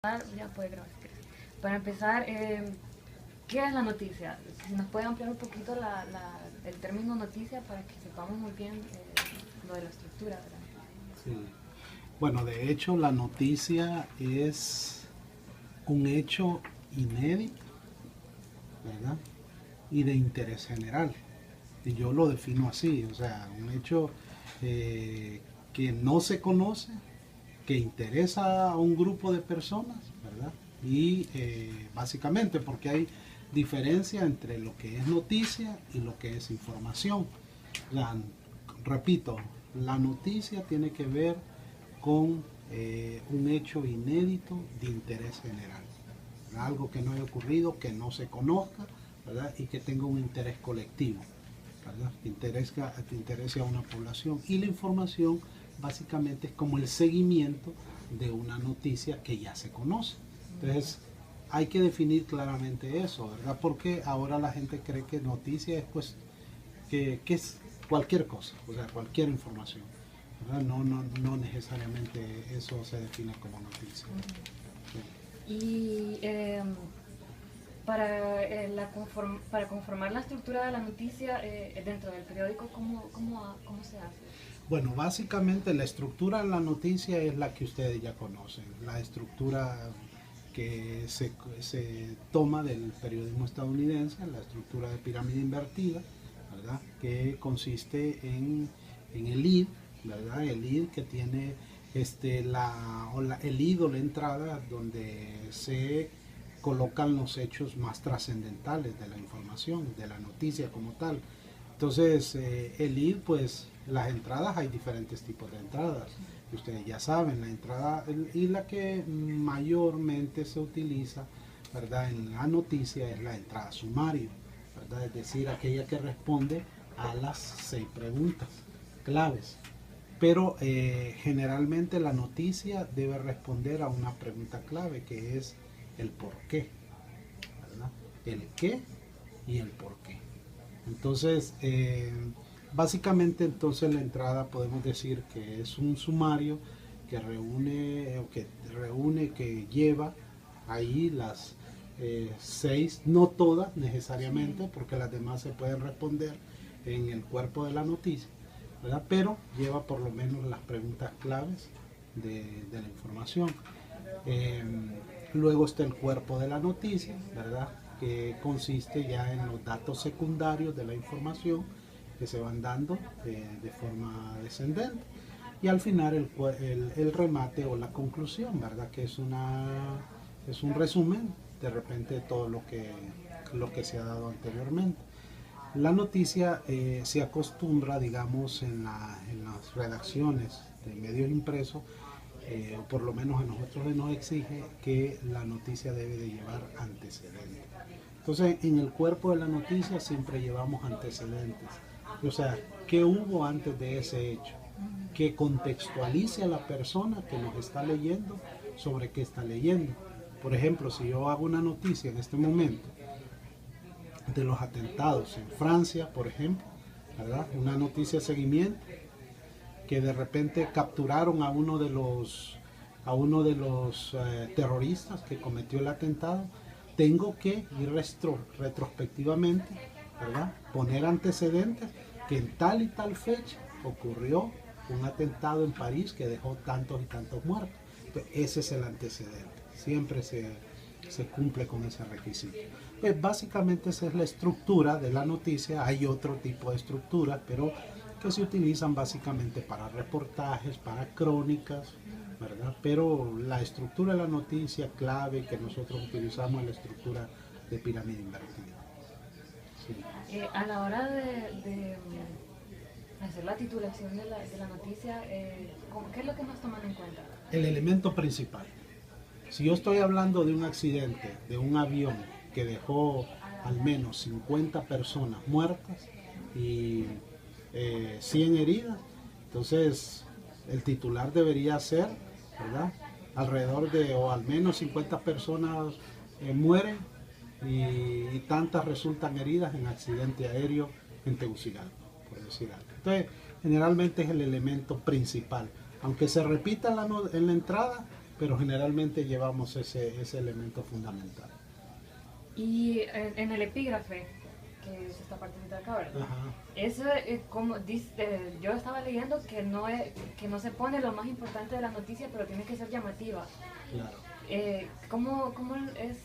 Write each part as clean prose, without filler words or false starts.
Ya puede grabar. Para empezar, ¿qué es la noticia? Si nos puede ampliar un poquito el término noticia para que sepamos muy bien lo de la estructura, ¿verdad? Sí. Bueno, de hecho la noticia es un hecho inédito, ¿verdad? Y de interés general. Y yo lo defino así, o sea, un hecho que no se conoce, que interesa a un grupo de personas, ¿verdad? Y básicamente porque hay diferencia entre lo que es noticia y lo que es información. Repito, la noticia tiene que ver con un hecho inédito de interés general, ¿verdad? Algo que no haya ocurrido, que no se conozca, ¿verdad? Y que tenga un interés colectivo, ¿verdad? Que interese a una población. Y la información básicamente es como el seguimiento de una noticia que ya se conoce. Entonces, hay que definir claramente eso, ¿verdad? Porque ahora la gente cree que noticia es pues que es cualquier cosa, o sea, cualquier información, ¿verdad? No necesariamente eso se define como noticia. Y para conformar la estructura de la noticia dentro del periódico, ¿cómo se hace? Bueno, básicamente la estructura de la noticia es la que ustedes ya conocen, la estructura que se toma del periodismo estadounidense, la estructura de pirámide invertida, ¿verdad? Que consiste en el lead, ¿verdad? El lead que tiene el lead o la entrada donde se colocan los hechos más trascendentales de la información, de la noticia como tal. Entonces, el lead, pues las entradas, hay diferentes tipos de entradas. Ustedes ya saben, la entrada y la que mayormente se utiliza, ¿verdad? En la noticia es la entrada sumario, ¿verdad? Es decir, aquella que responde a las 6 preguntas claves. Pero generalmente la noticia debe responder a una pregunta clave que es el por qué, ¿verdad? El qué y el por qué. Entonces, básicamente entonces la entrada podemos decir que es un sumario que lleva ahí las 6, no todas necesariamente, porque las demás se pueden responder en el cuerpo de la noticia, ¿verdad? Pero lleva por lo menos las preguntas claves de la información. Eh, Luego está el cuerpo de la noticia, ¿verdad? Que consiste ya en los datos secundarios de la información que se van dando de forma descendente. Y al final el remate o la conclusión, ¿verdad? Que es un resumen de repente de todo lo que se ha dado anteriormente. La noticia se acostumbra, digamos, en las redacciones de medios impresos, o por lo menos a nosotros nos exige que la noticia debe de llevar antecedentes. Entonces, en el cuerpo de la noticia siempre llevamos antecedentes. O sea, ¿qué hubo antes de ese hecho? Que contextualice a la persona que nos está leyendo sobre qué está leyendo. Por ejemplo, si yo hago una noticia en este momento de los atentados en Francia, por ejemplo, ¿verdad? Una noticia de seguimiento, que de repente capturaron a uno de los terroristas que cometió el atentado, tengo que ir retrospectivamente, ¿verdad? Poner antecedentes que en tal y tal fecha ocurrió un atentado en París que dejó tantos y tantos muertos. Entonces, ese es el antecedente. Siempre se cumple con ese requisito. Pues básicamente esa es la estructura de la noticia. Hay otro tipo de estructuras, pero que se utilizan básicamente para reportajes, para crónicas, ¿verdad? Pero la estructura de la noticia clave que nosotros utilizamos es la estructura de pirámide invertida. Sí. A la hora de hacer la titulación de la noticia, ¿qué es lo que más toman en cuenta? El elemento principal. Si yo estoy hablando de un accidente, de un avión que dejó al menos 50 personas muertas y 100 heridas, entonces el titular debería ser, ¿verdad? Alrededor de, o al menos 50 personas mueren y tantas resultan heridas en accidente aéreo en Tegucigalpa, por decir algo. Entonces, generalmente es el elemento principal. Aunque se repita en la entrada, pero generalmente llevamos ese elemento fundamental. Y en el epígrafe, que es esta partecita de acá, ¿verdad? Ajá. Eso, como dice, yo estaba leyendo que no se pone lo más importante de la noticia, pero tiene que ser llamativa. Claro. ¿Cómo es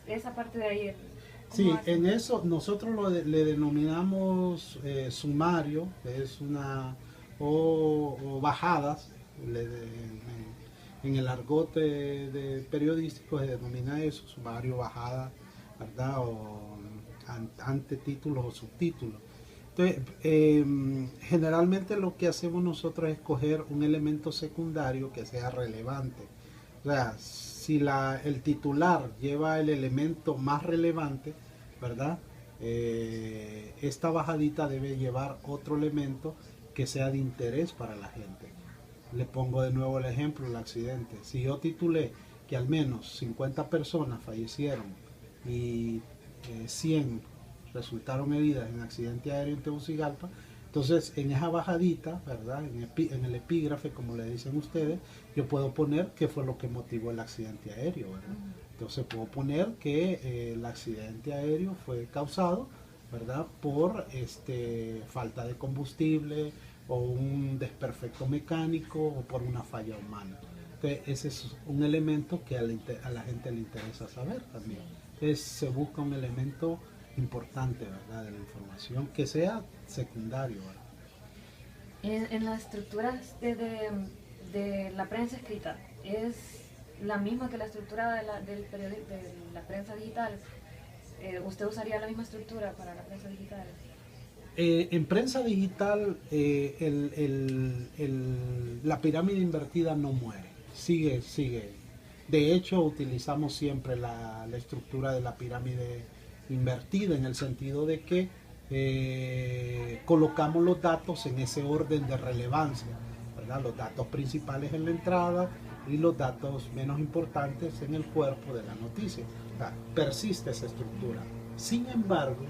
esa parte de ahí? Sí, en eso nosotros le denominamos sumario, que es o bajadas, en el argot de periodístico se denomina eso, sumario, bajada, ¿verdad? O antetítulos o subtítulos. Entonces, generalmente lo que hacemos nosotros es coger un elemento secundario que sea relevante. O sea, si el titular lleva el elemento más relevante, ¿verdad? Esta bajadita debe llevar otro elemento que sea de interés para la gente. Le pongo de nuevo el ejemplo, el accidente. Si yo titulé que al menos 50 personas fallecieron y 100 resultaron heridas en accidente aéreo en Tegucigalpa, entonces en esa bajadita, ¿verdad? En el epígrafe, como le dicen ustedes, yo puedo poner qué fue lo que motivó el accidente aéreo, ¿verdad? Entonces puedo poner que el accidente aéreo fue causado, ¿verdad? Por falta de combustible o un desperfecto mecánico o por una falla humana. Entonces ese es un elemento que a la gente le interesa saber también. Entonces se busca un elemento importante, ¿verdad? De la información que sea secundario, ¿verdad? En las estructuras de la prensa escrita, ¿es la misma que la estructura de la prensa digital? ¿Usted usaría la misma estructura para la prensa digital? En prensa digital la pirámide invertida no muere, sigue. De hecho, utilizamos siempre la estructura de la pirámide invertida en el sentido de que colocamos los datos en ese orden de relevancia, ¿verdad? Los datos principales en la entrada y los datos menos importantes en el cuerpo de la noticia. O sea, persiste esa estructura. Sin embargo,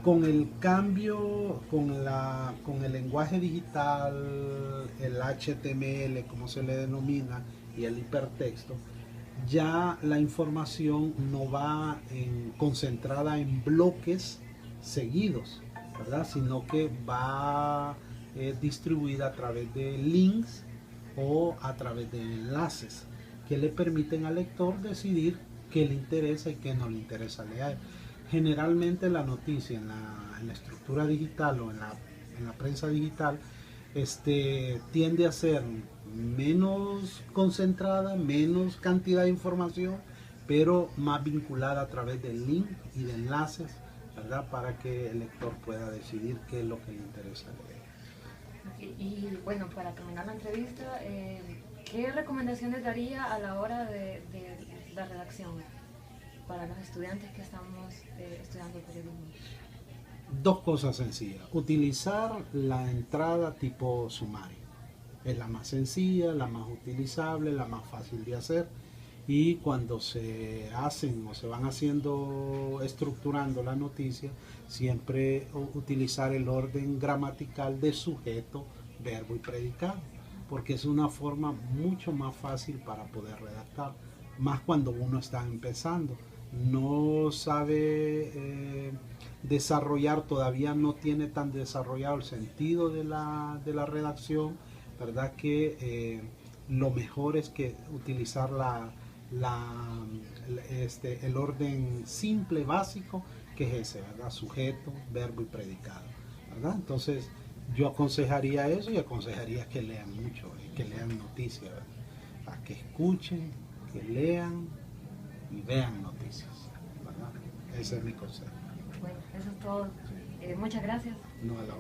con el cambio, con el lenguaje digital, el HTML, como se le denomina, y el hipertexto, ya la información no va concentrada en bloques seguidos, ¿verdad? Sino que va distribuida a través de links o a través de enlaces que le permiten al lector decidir qué le interesa y qué no le interesa leer. Generalmente la noticia en la estructura digital o en la prensa digital tiende a ser menos concentrada, menos cantidad de información, pero más vinculada a través de link y de enlaces, ¿verdad? Para que el lector pueda decidir qué es lo que le interesa leer. Y bueno, para terminar la entrevista, ¿qué recomendaciones daría a la hora de la redacción para los estudiantes que estamos estudiando periodismo? Dos cosas sencillas. Utilizar la entrada tipo sumario. Es la más sencilla, la más utilizable, la más fácil de hacer. Y cuando se hacen o se van estructurando la noticia, siempre utilizar el orden gramatical de sujeto, verbo y predicado, porque es una forma mucho más fácil para poder redactar, más cuando uno está empezando. No sabe desarrollar, todavía no tiene tan desarrollado el sentido de la redacción, ¿verdad? Que lo mejor es que utilizar el orden simple, básico, que es ese, ¿verdad? Sujeto, verbo y predicado, ¿verdad? Entonces yo aconsejaría eso y aconsejaría que lean mucho, que lean noticias, ¿verdad? Que escuchen, que lean y vean noticias, ¿verdad? Ese es mi consejo. Bueno, eso es todo. Muchas gracias. No, a la